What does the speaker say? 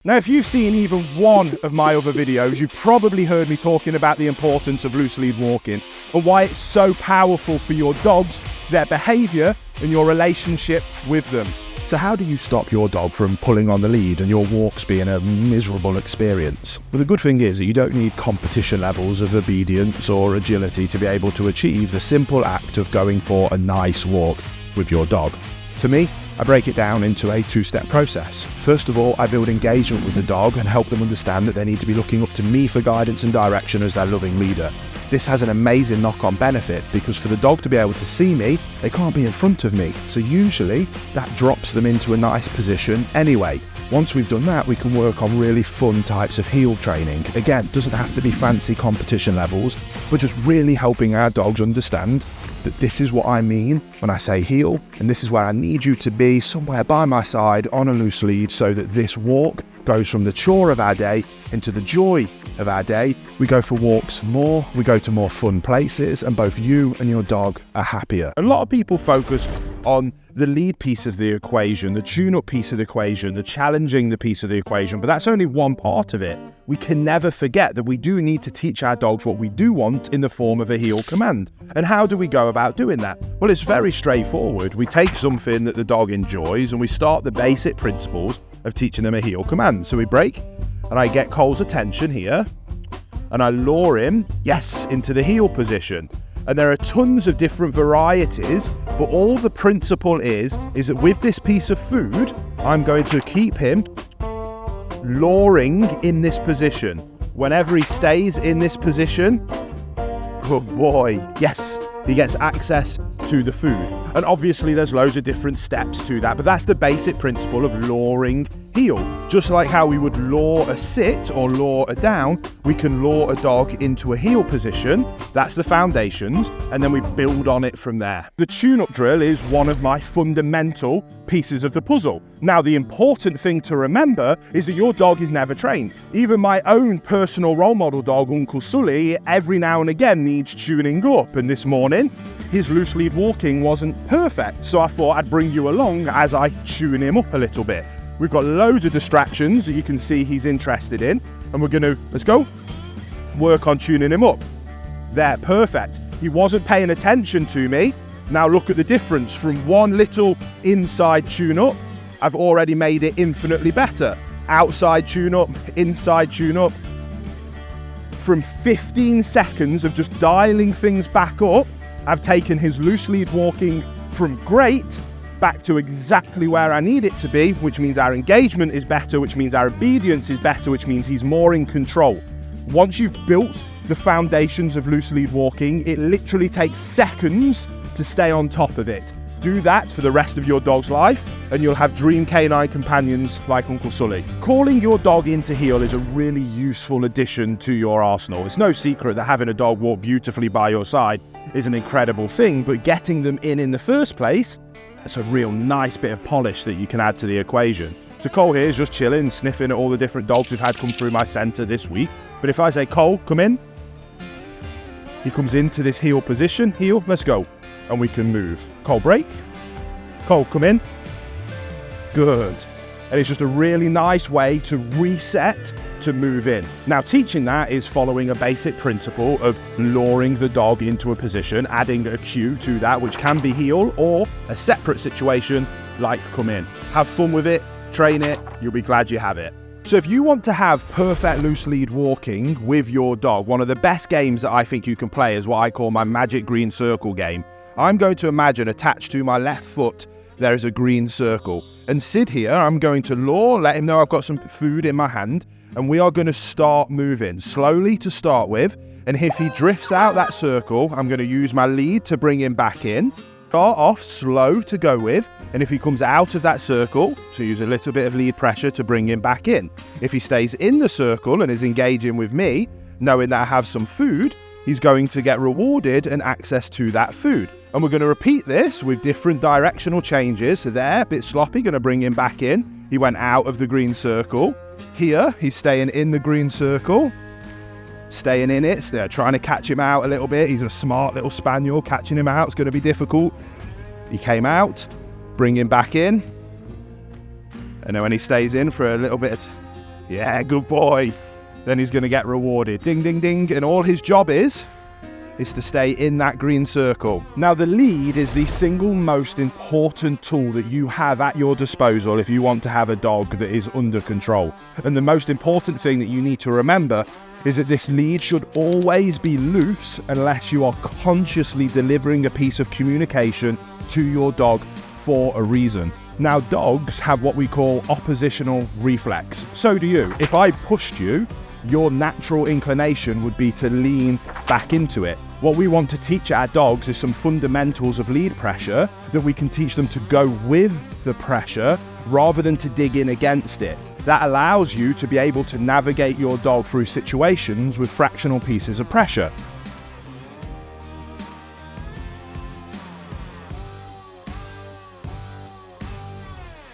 Now, if you've seen even one of my other videos, you've probably heard me talking about the importance of loose lead walking and why it's so powerful for your dogs, their behavior, and your relationship with them. So how do you stop your dog from pulling on the lead and your walks being a miserable experience? Well, the good thing is that you don't need competition levels of obedience or agility to be able to achieve the simple act of going for a nice walk with your dog. To me, I break it down into a two-step process. First of all, I build engagement with the dog and help them understand that they need to be looking up to me for guidance and direction as their loving leader. This has an amazing knock-on benefit because for the dog to be able to see me, they can't be in front of me. So usually that drops them into a nice position anyway. Once we've done that, we can work on really fun types of heel training. Again, it doesn't have to be fancy competition levels, but just really helping our dogs understand that this is what I mean when I say heel, and this is where I need you to be, somewhere by my side on a loose lead, so that this walk goes from the chore of our day into the joy of our day. We go for walks more, we go to more fun places, and both you and your dog are happier. A lot of people focus on the lead piece of the equation, the tune-up piece of the equation, the challenging the piece of the equation, but that's only one part of it. We can never forget that we do need to teach our dogs what we do want in the form of a heel command. And how do we go about doing that? Well, it's very straightforward. We take something that the dog enjoys and we start the basic principles of teaching them a heel command. So we break, and I get Cole's attention here, and I lure him, yes, into the heel position. And there are tons of different varieties, but all the principle is that with this piece of food, I'm going to keep him luring in this position. Whenever he stays in this position, good boy, yes, he gets access to the food. And obviously there's loads of different steps to that, but that's the basic principle of luring heel. Just like how we would lure a sit or lure a down, we can lure a dog into a heel position. That's the foundations, and then we build on it from there. The tune-up drill is one of my fundamental pieces of the puzzle. Now, the important thing to remember is that your dog is never trained. Even my own personal role model dog, Uncle Sully, every now and again needs tuning up, and this morning, his loose lead walking wasn't perfect, so I thought I'd bring you along as I tune him up a little bit. We've got loads of distractions that you can see he's interested in, and we're gonna, let's go, work on tuning him up. There, perfect. He wasn't paying attention to me. Now look at the difference. From one little inside tune up, I've already made it infinitely better. Outside tune up, inside tune up. From 15 seconds of just dialing things back up, I've taken his loose lead walking from great back to exactly where I need it to be, which means our engagement is better, which means our obedience is better, which means he's more in control. Once you've built the foundations of loose lead walking, it literally takes seconds to stay on top of it. Do that for the rest of your dog's life, and you'll have dream canine companions like Uncle Sully. Calling your dog into heel is a really useful addition to your arsenal. It's no secret that having a dog walk beautifully by your side is an incredible thing, but getting them in the first place, that's a real nice bit of polish that you can add to the equation. So Cole here is just chilling, sniffing at all the different dogs we've had come through my centre this week. But if I say, Cole, come in, he comes into this heel position. Heel, let's go. And we can move. Cole, break. Cole, come in. Good. And it's just a really nice way to reset, to move in. Now, teaching that is following a basic principle of luring the dog into a position, adding a cue to that, which can be heel or a separate situation like come in. Have fun with it, train it, you'll be glad you have it. So if you want to have perfect loose lead walking with your dog, one of the best games that I think you can play is what I call my magic green circle game. I'm going to imagine attached to my left foot there is a green circle. And Sid here, I'm going to lure, let him know I've got some food in my hand, and we are going to start moving, slowly to start with. And if he drifts out that circle, I'm going to use my lead to bring him back in. Start off slow to go with, and if he comes out of that circle, so use a little bit of lead pressure to bring him back in. If he stays in the circle and is engaging with me, knowing that I have some food, he's going to get rewarded and access to that food. And we're going to repeat this with different directional changes. So there, a bit sloppy, going to bring him back in. He went out of the green circle. Here, he's staying in the green circle. Staying in it. So they're trying to catch him out a little bit. He's a smart little spaniel. Catching him out is going to be difficult. He came out. Bring him back in. And then when he stays in for a little bit, Yeah, good boy. Then he's going to get rewarded. Ding, ding, ding. And all his job is to stay in that green circle. Now, the lead is the single most important tool that you have at your disposal if you want to have a dog that is under control. And the most important thing that you need to remember is that this lead should always be loose unless you are consciously delivering a piece of communication to your dog for a reason. Now, dogs have what we call oppositional reflex. So do you. If I pushed you, your natural inclination would be to lean back into it. What we want to teach our dogs is some fundamentals of lead pressure that we can teach them to go with the pressure rather than to dig in against it. That allows you to be able to navigate your dog through situations with fractional pieces of pressure.